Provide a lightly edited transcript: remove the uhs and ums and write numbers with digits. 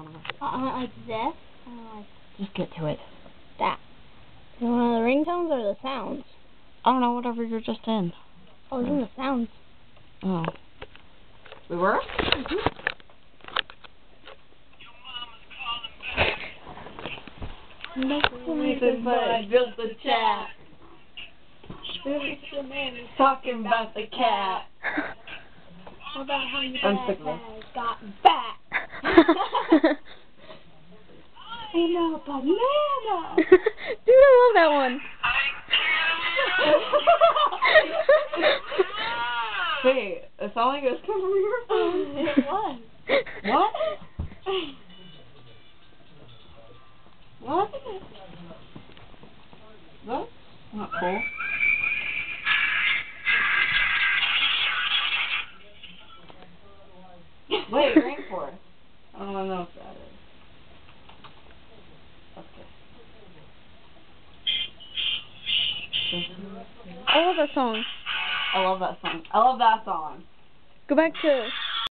on them. I went like this. I went like Just get to it. that. You want the ringtones or the sounds? I don't know, whatever you're just in. I was in the sounds. Oh. We were? Mm-hmm. Nothing but just the chat. Talking about the cat. How about how your I'm dad sick of this. has got back? And a banana. Dude, I love that one. Wait, it sounded like it was coming from your phone. It was. What? What? That's not cool. Wait, rainforest. I don't know if that is. Okay. I love that song. I love that song. I love that song. Go back to